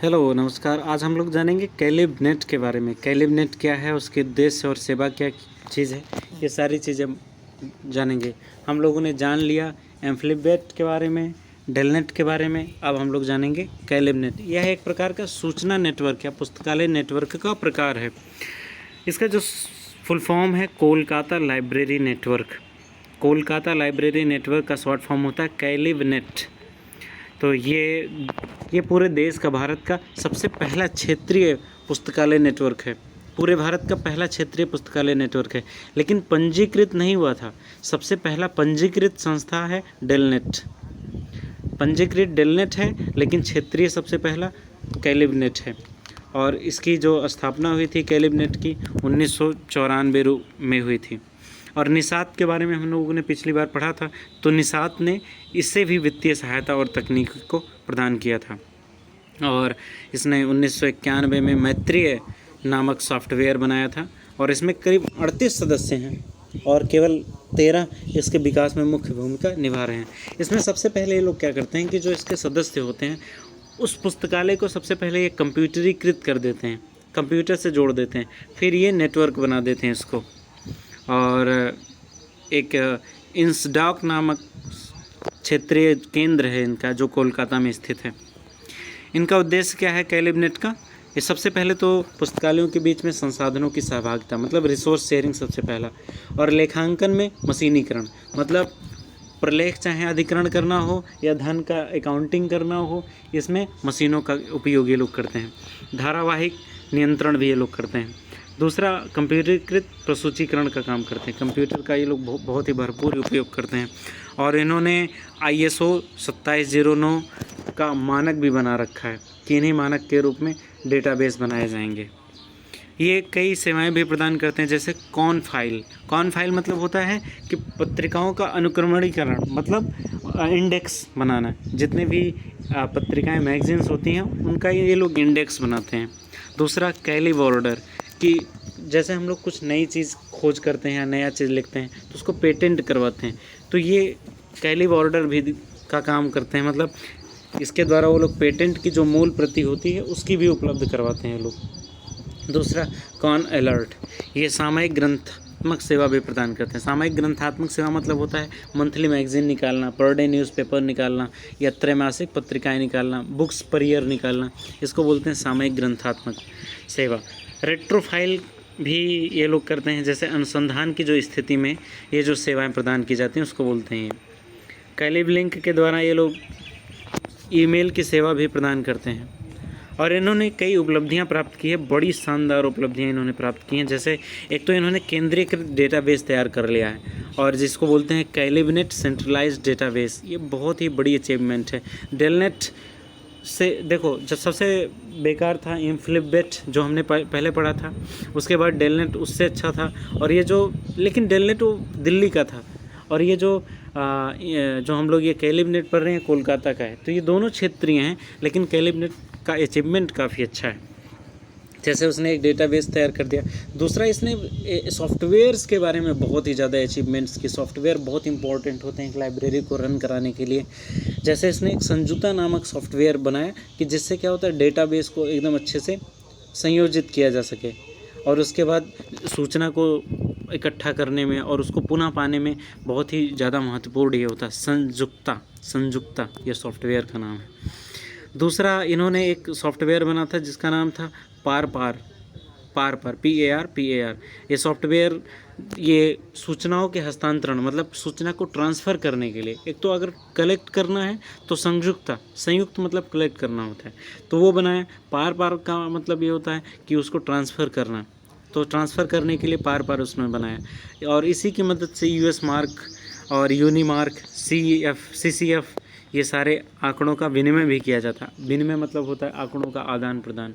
Hello नमस्कार। आज हम लोग जानेंगे कैलिब नेट के बारे में। कैलिब नेट क्या है, उसके उद्देश्य और सेवा क्या चीज़ है, ये सारी चीज़ें जानेंगे। हम लोगों ने जान लिया एम्फ्लिबेट के बारे में, डेलनेट के बारे में। अब हम लोग जानेंगे कैलिब नेट। यह एक प्रकार का सूचना नेटवर्क या पुस्तकालय नेटवर्क का प्रकार है। इसका जो फुल फॉर्म है Kolkata library network. Kolkata library network का शॉर्ट फॉर्म होता है कैलिब नेट। तो ये पूरे देश का, भारत का सबसे पहला क्षेत्रीय पुस्तकालय नेटवर्क है। पूरे भारत का पहला क्षेत्रीय पुस्तकालय नेटवर्क है, लेकिन पंजीकृत नहीं हुआ था। सबसे पहला पंजीकृत संस्था है डेलनेट। पंजीकृत डेलनेट है, लेकिन क्षेत्रीय सबसे पहला कैलिब नेट है। और इसकी जो स्थापना हुई थी कैलिब नेट की 1994 में हुई थी। और निषाद के बारे में हम लोगों ने पिछली बार पढ़ा था, तो निषाद ने इससे भी वित्तीय सहायता और तकनीक को प्रदान किया था। और इसने 1991 में मैत्रेय नामक सॉफ्टवेयर बनाया था, और इसमें करीब 38 सदस्य हैं और केवल 13 इसके विकास में मुख्य भूमिका निभा रहे हैं। इसमें सबसे पहले ये लोग क्या करते हैं कि जो इसके सदस्य होते हैं उस पुस्तकालय को सबसे पहले ये कंप्यूटरीकृत कर देते हैं, कंप्यूटर से जोड़ देते हैं, फिर ये नेटवर्क बना देते हैं इसको। और एक इंसडॉक नामक क्षेत्रीय केंद्र है इनका, जो कोलकाता में स्थित है। इनका उद्देश्य क्या है कैलिब नेट का? ये सबसे पहले तो पुस्तकालयों के बीच में संसाधनों की सहभागिता, मतलब रिसोर्स शेयरिंग सबसे पहला। और लेखांकन में मशीनीकरण, मतलब प्रलेख चाहे अधिग्रहण करना हो या धन का अकाउंटिंग करना हो, इसमें मशीनों का उपयोग ये लोग करते हैं। धारावाहिक नियंत्रण भी ये लोग करते हैं। दूसरा, कंप्यूटरीकृत प्रसूचीकरण का काम करते हैं। कंप्यूटर का ये लोग बहुत ही भरपूर उपयोग करते हैं। और इन्होंने ISO 2709 का मानक भी बना रखा है कि इन्हीं मानक के रूप में डेटाबेस बनाए जाएंगे। ये कई सेवाएं भी प्रदान करते हैं, जैसे कॉन फाइल मतलब होता है कि पत्रिकाओं का अनुक्रमणीकरण, मतलब इंडेक्स बनाना। जितने भी पत्रिकाएं मैगजीन्स होती हैं उनका ये लोग इंडेक्स बनाते हैं। दूसरा, कैलिब ऑर्डर, कि जैसे हम लोग कुछ नई चीज़ खोज करते हैं या नया चीज़ लिखते हैं तो उसको पेटेंट करवाते हैं, तो ये कैलिब ऑर्डर भी का काम करते हैं। मतलब इसके द्वारा वो लोग पेटेंट की जो मूल प्रति होती है उसकी भी उपलब्ध करवाते हैं लोग। दूसरा, कॉन अलर्ट, ये सामयिक ग्रंथात्मक सेवा भी प्रदान करते हैं। सामयिक ग्रंथात्मक सेवा मतलब होता है मंथली मैगजीन निकालना, पर डे न्यूज़पेपर निकालना या त्रैमासिक पत्रिकाएं निकालना, बुक्स पर ईयर निकालना, इसको बोलते हैं सामयिक ग्रंथात्मक सेवा। रेट्रोफाइल भी ये लोग करते हैं, जैसे अनुसंधान की जो स्थिति में ये जो सेवाएं प्रदान की जाती हैं उसको बोलते हैं। कैलिब लिंक के द्वारा ये लोग ईमेल की सेवा भी प्रदान करते हैं। और इन्होंने कई उपलब्धियां प्राप्त की है, बड़ी शानदार उपलब्धियां इन्होंने प्राप्त की हैं। जैसे एक तो इन्होंने केंद्रीकृत डेटाबेस तैयार कर लिया है, और जिसको बोलते हैं कैलिब नेट सेंट्रलाइज्ड डेटाबेस। ये बहुत ही बड़ी अचीवमेंट है। डेलनेट से देखो, जब सबसे बेकार था एम्फ्लिबेट जो हमने पहले पढ़ा था, उसके बाद डेलनेट उससे अच्छा था। और ये जो, लेकिन डेलनेट वो दिल्ली का था, और ये जो हम लोग ये कैलिब नेट पढ़ रहे हैं कोलकाता का है। तो ये दोनों क्षेत्रीय हैं, लेकिन कैलिब नेट का अचीवमेंट काफ़ी अच्छा है। जैसे उसने एक डेटाबेस तैयार कर दिया। दूसरा, इसने सॉफ्टवेयर्स के बारे में बहुत ही ज़्यादा अचीवमेंट्स की। सॉफ्टवेयर बहुत इंपॉर्टेंट होते हैं एक लाइब्रेरी को रन कराने के लिए। जैसे इसने एक संजुता नामक सॉफ्टवेयर बनाया कि जिससे क्या होता है, डेटाबेस को एकदम अच्छे से संयोजित किया जा सके, और उसके बाद सूचना को इकट्ठा करने में और उसको पुनः पाने में बहुत ही ज़्यादा महत्वपूर्ण ये होता है। संजुक्ता ये सॉफ्टवेयर का नाम है। दूसरा, इन्होंने एक सॉफ्टवेयर बना था जिसका नाम था पार PAR। ये सॉफ्टवेयर ये सूचनाओं के हस्तांतरण, मतलब सूचना को ट्रांसफ़र करने के लिए, एक तो अगर कलेक्ट करना है तो संयुक्त मतलब कलेक्ट करना होता है, तो वो बनाया। पार का मतलब ये होता है कि उसको ट्रांसफ़र करना, तो ट्रांसफ़र करने के लिए पार उसने बनाया। और इसी की मदद से US मार्क और यूनिमार्क, CCF ये सारे आंकड़ों का विनिमय भी किया जाता। विनिमय मतलब होता है आंकड़ों का आदान प्रदान।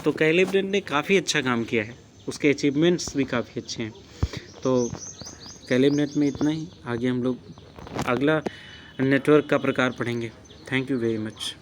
तो कैलिब नेट ने काफ़ी अच्छा काम किया है, उसके अचीवमेंट्स भी काफ़ी अच्छे हैं। तो कैलिब नेट में इतना ही। आगे हम लोग अगला नेटवर्क का प्रकार पढ़ेंगे। Thank you very much.